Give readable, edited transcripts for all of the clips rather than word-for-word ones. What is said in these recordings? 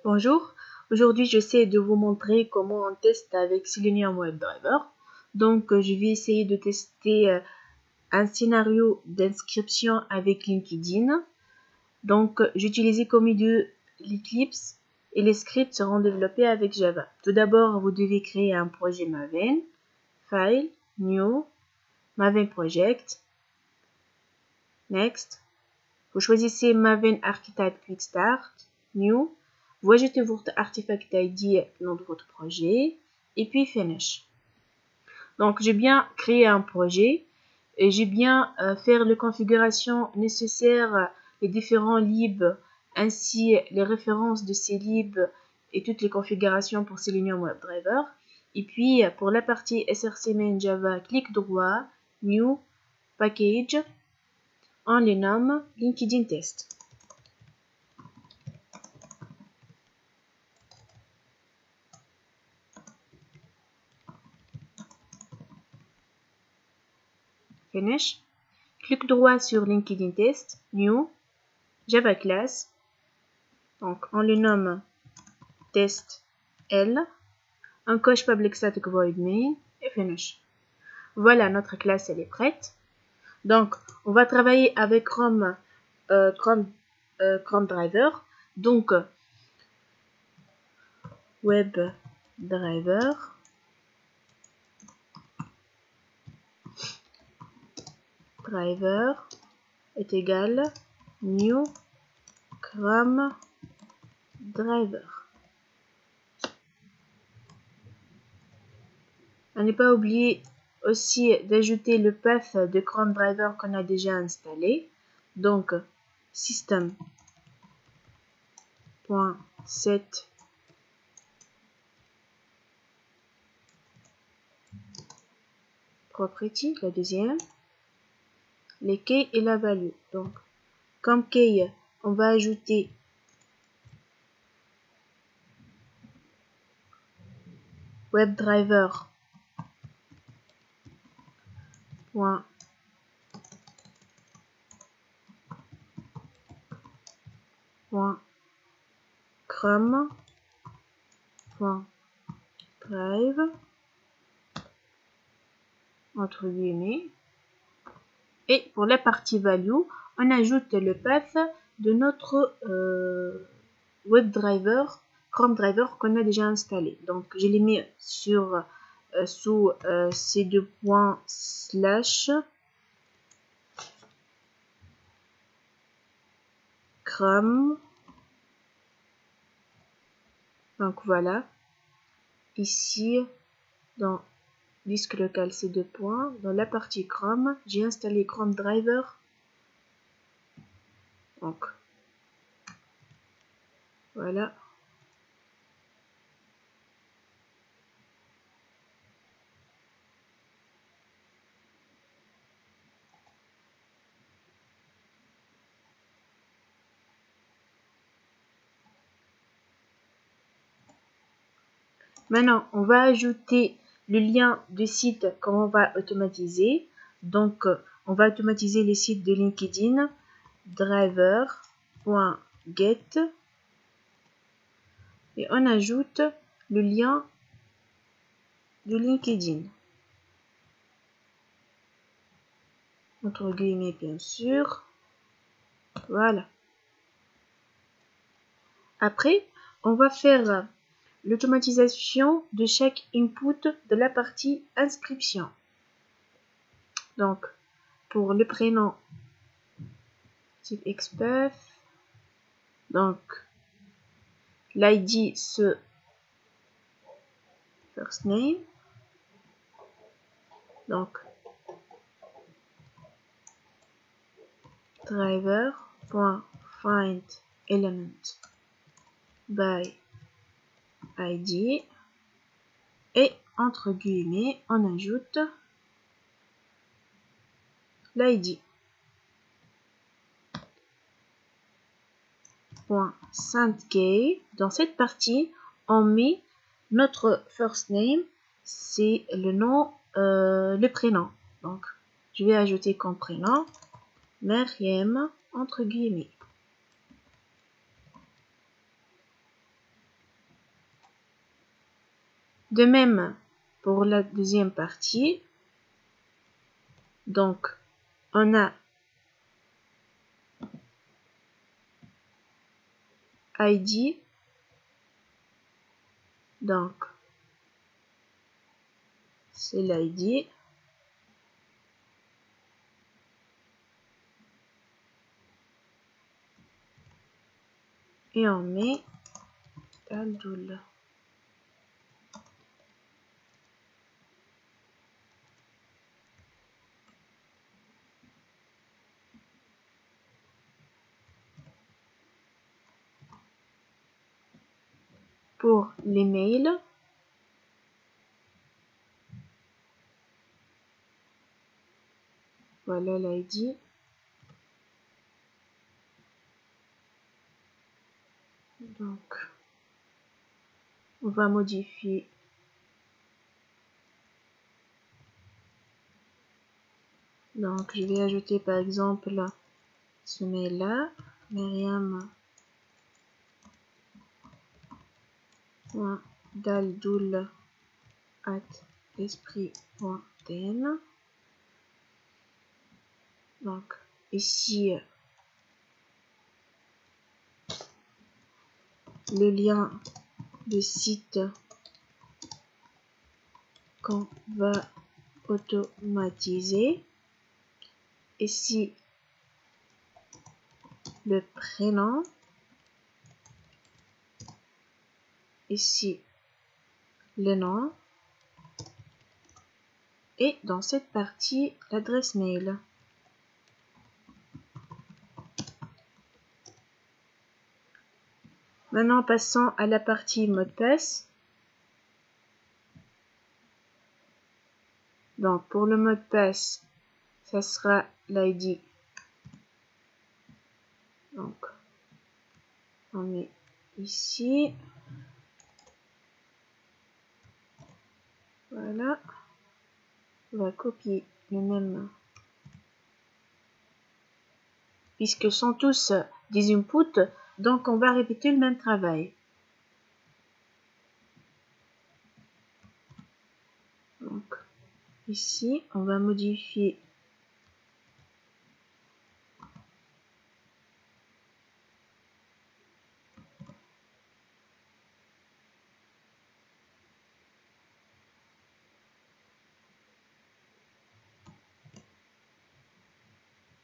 Bonjour, aujourd'hui j'essaie de vous montrer comment on teste avec Selenium WebDriver. Donc je vais essayer de tester un scénario d'inscription avec LinkedIn. Donc j'ai utilisé comme idée l'Eclipse et les scripts seront développés avec Java. Tout d'abord vous devez créer un projet Maven, File, New, Maven Project, Next. Vous choisissez Maven Archetype Quick Start, New. Vous ajoutez votre artifact ID, le nom de votre projet, et puis Finish. Donc, j'ai bien créé un projet, et j'ai bien fait les configurations nécessaires, les différents libs, ainsi les références de ces libs et toutes les configurations pour Selenium WebDriver. Et puis, pour la partie SRC Main Java, clic droit, New, Package, on les nomme LinkedIn Test. Finish. Clic droit sur LinkedIn Test, New, Java Class. Donc, on le nomme Test L. On coche Public Static Void Main et Finish. Voilà, notre classe, elle est prête. Donc, on va travailler avec Chrome Driver. Donc, WebDriver. Driver est égal New Chrome Driver. À ne pas oublier aussi d'ajouter le path de Chrome Driver qu'on a déjà installé. Donc, system.set property, la deuxième, les keys et la value. Donc, comme key, on va ajouter WebDriver .chrome .drive entre guillemets. Et pour la partie value, on ajoute le path de notre WebDriver, Chrome Driver qu'on a déjà installé. Donc, je l'ai mis sur sous ces deux points slash Chrome. Donc voilà, ici dans disque local ces deux points, dans la partie Chrome, j'ai installé Chrome Driver. Donc voilà. Maintenant, on va ajouter le lien de site qu'on va automatiser. Donc, on va automatiser les sites de LinkedIn, driver.get, et on ajoute le lien de LinkedIn. Entre guillemets, bien sûr. Voilà. Après, on va faire l'automatisation de chaque input de la partie inscription. Donc, pour le prénom, type expert. Donc, l'ID, ce first name. Donc, driver.findElement by ID. Et entre guillemets, on ajoute l'ID. .5k. Dans cette partie, on met notre first name, c'est le nom, le prénom. Donc, je vais ajouter comme prénom Meriem entre guillemets. De même pour la deuxième partie. Donc, on a ID. Donc, c'est l'ID. Et on met Daldoul. Pour l'email, voilà l'ID. Donc, on va modifier donc je vais ajouter par exemple ce mail là, Myriam.daldoul@esprit.tn. Donc ici le lien de site qu'on va automatiser. Ici le prénom. Ici le nom. Et dans cette partie, l'adresse mail. Maintenant, passons à la partie mot de passe. Donc, pour le mot de passe, ça sera l'ID. Donc, on met ici. Voilà. On va copier le même. Puisque sont tous des inputs, donc on va répéter le même travail. Donc, ici, on va modifier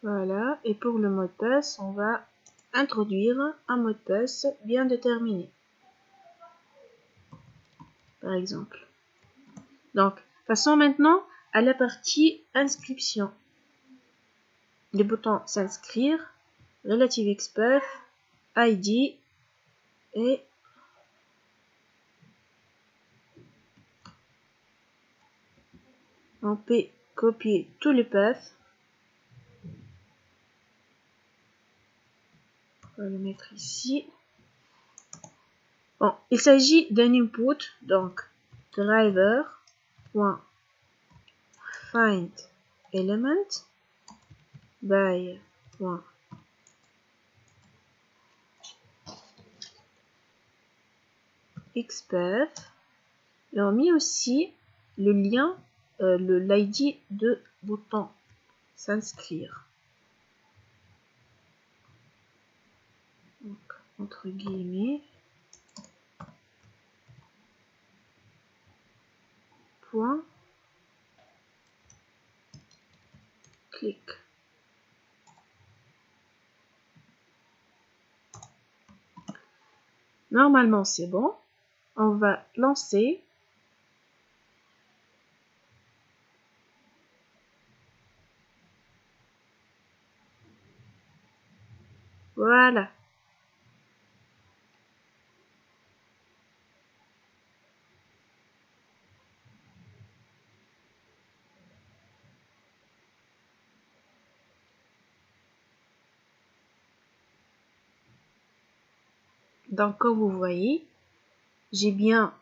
voilà, et pour le mot de passe, on va introduire un mot de passe bien déterminé. Par exemple. Donc, passons maintenant à la partie inscription. Les boutons s'inscrire, relative expert, ID et on peut copier tous les paths. On va le mettre ici. Bon, il s'agit d'un input, donc driver.findElement by expert et on met aussi le lien, l'ID de bouton s'inscrire. Donc, entre guillemets, point, clic. Normalement, c'est bon. On va lancer. Voilà. Donc, comme vous voyez, j'ai bien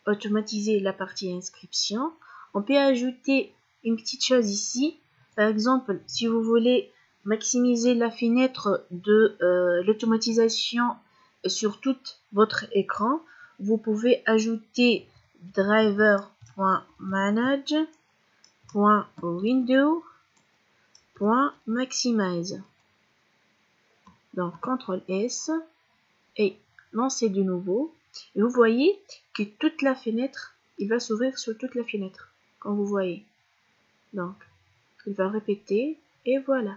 automatisé la partie inscription. On peut ajouter une petite chose ici. Par exemple, si vous voulez maximiser la fenêtre de l'automatisation sur tout votre écran, vous pouvez ajouter driver.manage.window.maximize. Donc CTRL S et lancer de nouveau. Et vous voyez que toute la fenêtre, il va s'ouvrir sur toute la fenêtre, comme vous voyez. Donc, il va répéter et voilà.